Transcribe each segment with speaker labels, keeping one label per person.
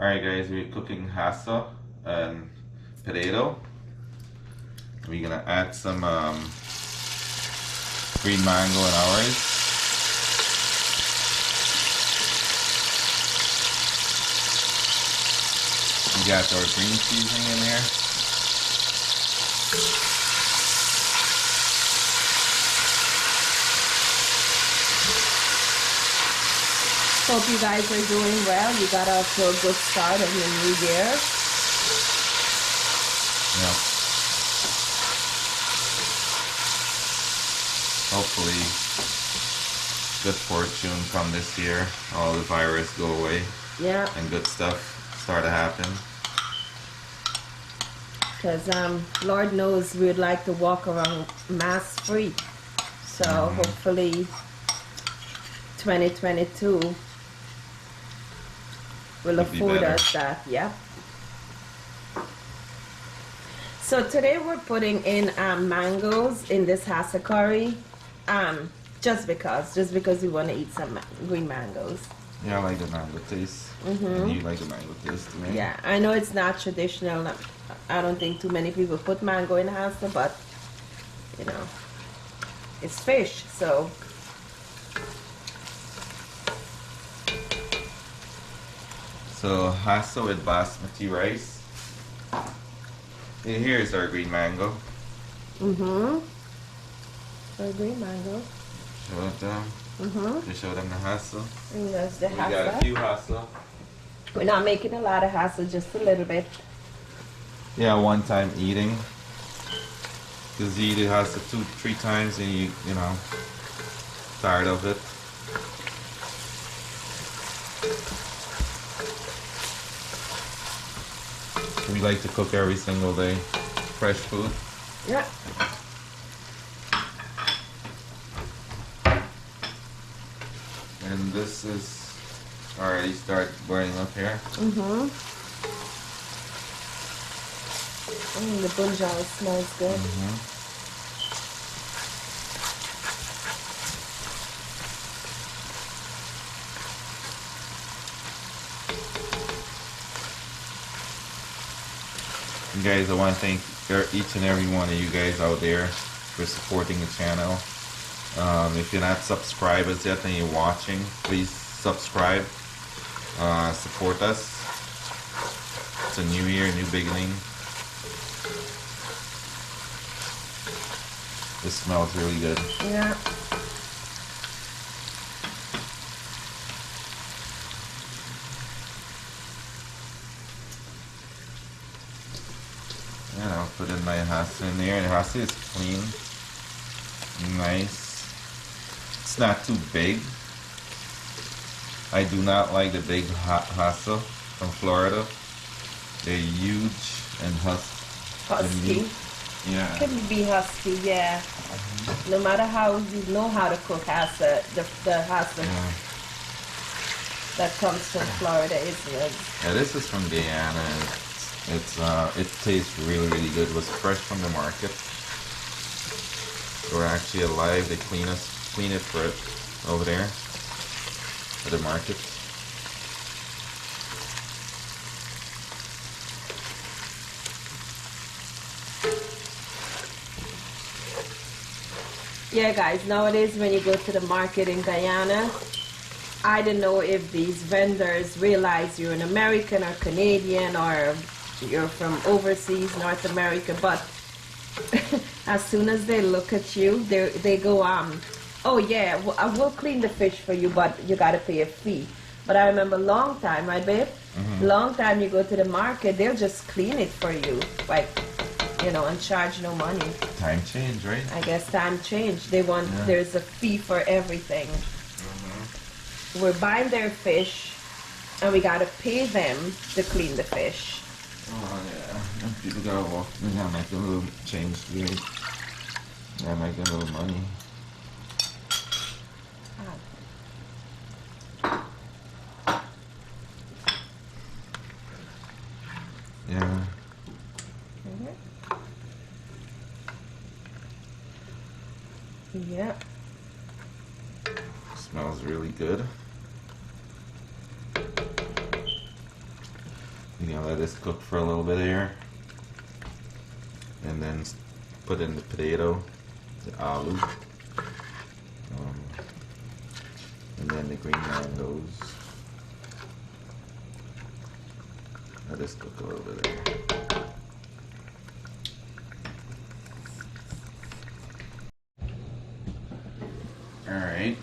Speaker 1: Alright guys, we're cooking hassa and potato. We're gonna add some green mango in ours. We got our green seasoning in there.
Speaker 2: Hope you guys are doing well. You got off to a good start of your new year.
Speaker 1: Yeah. Hopefully, good fortune come this year. All the virus go away.
Speaker 2: Yeah.
Speaker 1: And good stuff start to happen.
Speaker 2: Because Lord knows we'd like to walk around mask free. So hopefully 2022 will afford us that. Yeah. So today we're putting in mangoes in this hassa curry, just because we want to eat some green mangoes.
Speaker 1: Yeah, I like the mango taste. And you like the mango taste to me.
Speaker 2: Yeah, I know it's not traditional. I don't think too many people put mango in hassa, but you know, it's fish, so.
Speaker 1: So hassa with basmati rice. And here is our green mango.
Speaker 2: Or green mango.
Speaker 1: Show it them. Just show them the hassa.
Speaker 2: And that's the
Speaker 1: We
Speaker 2: hassa.
Speaker 1: got a few hassa.
Speaker 2: We're not making a lot of hassa, just a little bit.
Speaker 1: Yeah, one time eating. Because you eat it hassa 2-3 times and you know, tired of it. We like to cook every single day. Fresh food.
Speaker 2: Yeah.
Speaker 1: And this is already start burning up here.
Speaker 2: The bunjal smells good.
Speaker 1: And guys, I want to thank each and every one of you guys out there for supporting the channel. If you're not subscribers yet and you're watching, please subscribe. Support us. It's a new year, new beginning. This smells really good.
Speaker 2: Yeah.
Speaker 1: And I'll put in my hassa in there. And the hassa is clean, nice. It's not too big. I do not like the big hassa from Florida. They're huge and
Speaker 2: Husky.
Speaker 1: Yeah.
Speaker 2: Can be husky, yeah. No matter how you know how to cook hassa, the hassa that comes from Florida isn't it?
Speaker 1: Yeah, this is from Guyana. It tastes really, really good. It was fresh from the market. We're actually alive. They clean it for it over there at the market.
Speaker 2: Yeah, guys, nowadays when you go to the market in Guyana, I don't know if these vendors realize you're an American or Canadian or you're from overseas, North America, but as soon as they look at you, they go, oh yeah, I will clean the fish for you, but you gotta pay a fee. But I remember long time, right babe? Long time you go to the market, they'll just clean it for you, like, you know, and charge no money.
Speaker 1: Time change, right?
Speaker 2: I guess time changed. They want, there's a fee for everything. We're buying their fish, and we gotta pay them to clean the fish.
Speaker 1: Oh yeah, and people gotta walk. We gotta make a little change here. Gotta make a little money. Yeah.
Speaker 2: Yep.
Speaker 1: Smells really good. You're gonna let this cook for a little bit here, and then put in the potato, the aloo, and then the green mangoes. Let this cook a little bit here. All right.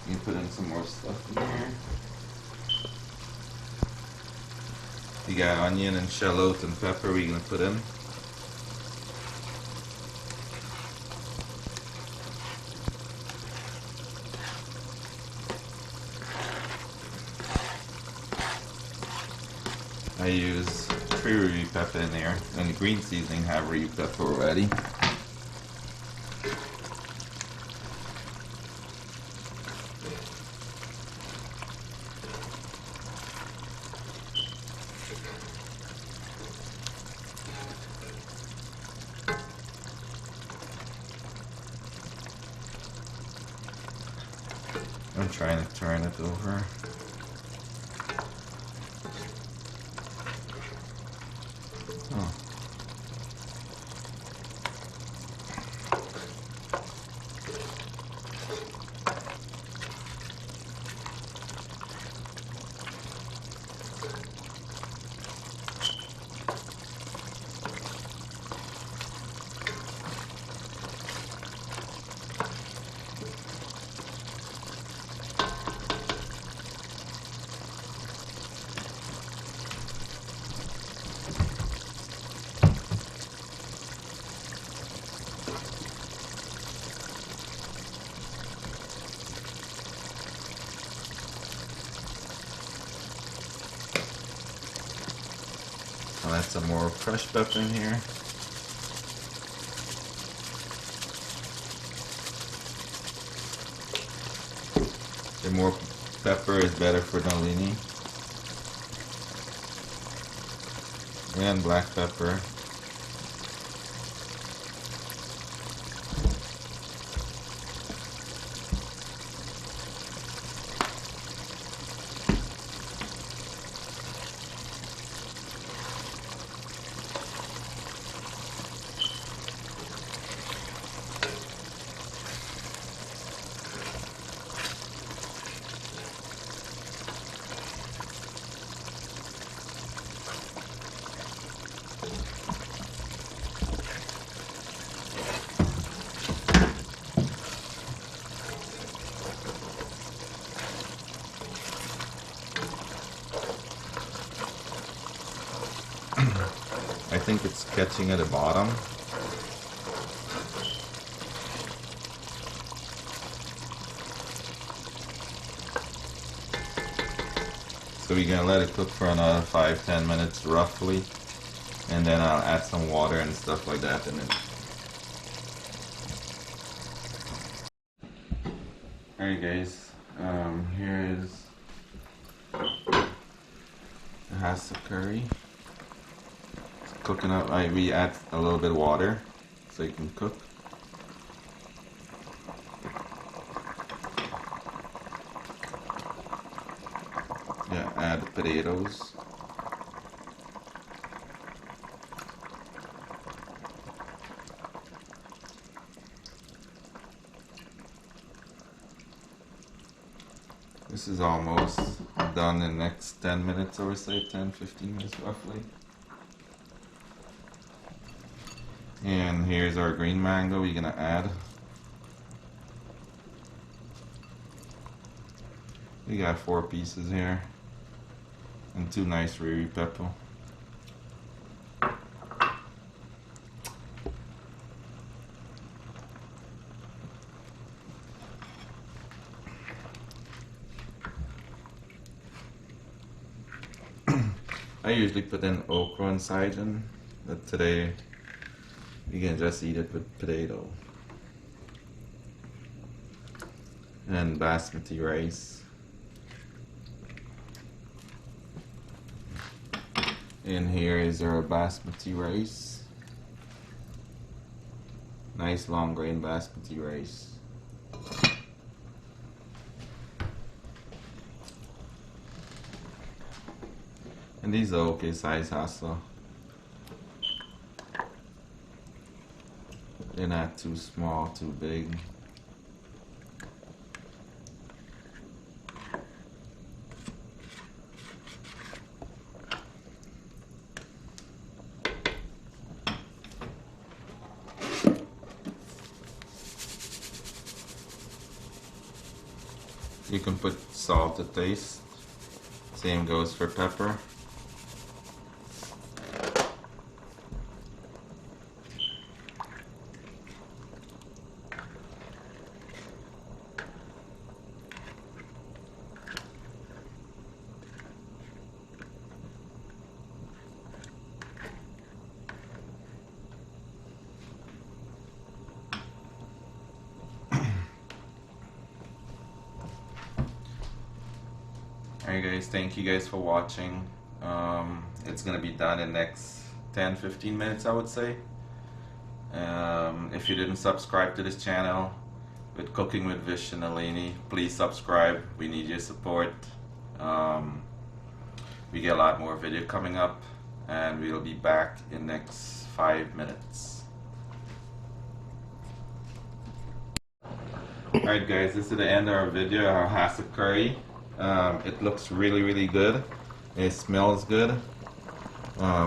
Speaker 1: You put in some more stuff in here. You got onion and shallot and pepper we're gonna put in. I use 3 ruby pepper in there, and the green seasoning have ruby pepper already. I'm trying to turn it over. Oh. I'll add some more fresh pepper in here. The more pepper is better for nalini. And black pepper. I think it's catching at the bottom. So we're gonna let it cook for another 5-10 minutes roughly, and then I'll add some water and stuff like that in it. Alright guys, here is the Hassa curry. It's cooking up. We add a little bit of water so you can cook. Yeah, add the potatoes. This is almost done in the next 10 minutes or so, 10-15 minutes roughly. And here's our green mango we're gonna add. We got 4 pieces here. And 2 nice ruby pepper. I usually put in okra inside them, but today you can just eat it with potato. And basmati rice. And here is our basmati rice. Nice long grain basmati rice. And these are okay size Hassa. They're not too small, too big. You can put salt to taste. Same goes for pepper. Alright guys, thank you guys for watching. It's gonna be done in next 10-15 minutes, I would say. If you didn't subscribe to this channel with Cooking with Vish and Alini, please subscribe. We need your support. We get a lot more video coming up, and we'll be back in next 5 minutes. Alright guys, this is the end of our video, our Hassa curry. It looks really good. It smells good.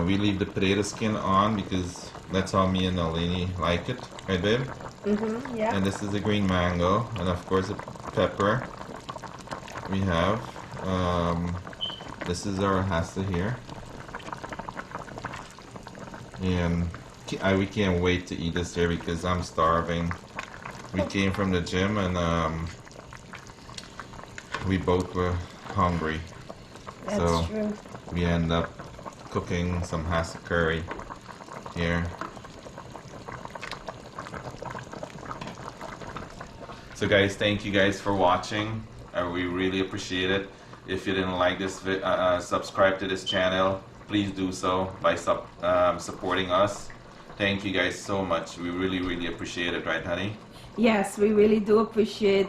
Speaker 1: We leave the potato skin on because that's how me and Alini like it, right babe?
Speaker 2: Mm-hmm, yeah.
Speaker 1: And this is the green mango, and of course the pepper we have. This is our Hassa here. And we can't wait to eat this here because I'm starving. We came from the gym and we both were hungry.
Speaker 2: That's
Speaker 1: so
Speaker 2: true.
Speaker 1: We end up cooking some Hassa curry here. So guys, thank you guys for watching. We really appreciate it. If you didn't like this subscribe to this channel, please do so by supporting us. Thank you guys so much. We really appreciate it, right honey?
Speaker 2: Yes, we really do appreciate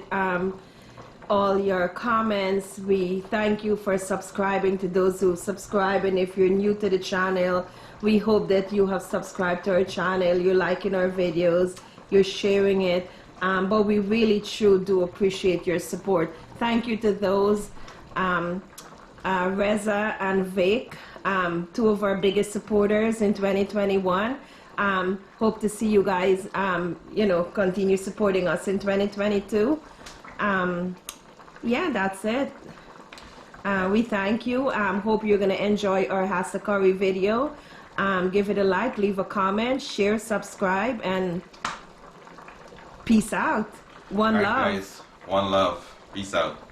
Speaker 2: all your comments. We thank you for subscribing, to those who subscribe, and if you're new to the channel, we hope that you have subscribed to our channel, you're liking our videos, you're sharing it, but we really do appreciate your support. Thank you to those Reza and Vic, two of our biggest supporters in 2021. Hope to see you guys continue supporting us in 2022. Yeah, that's it. We thank you. Hope you're going to enjoy our Hassa curry video. Give it a like, leave a comment, share, subscribe, and peace out. One love.
Speaker 1: Guys, one love. Peace out.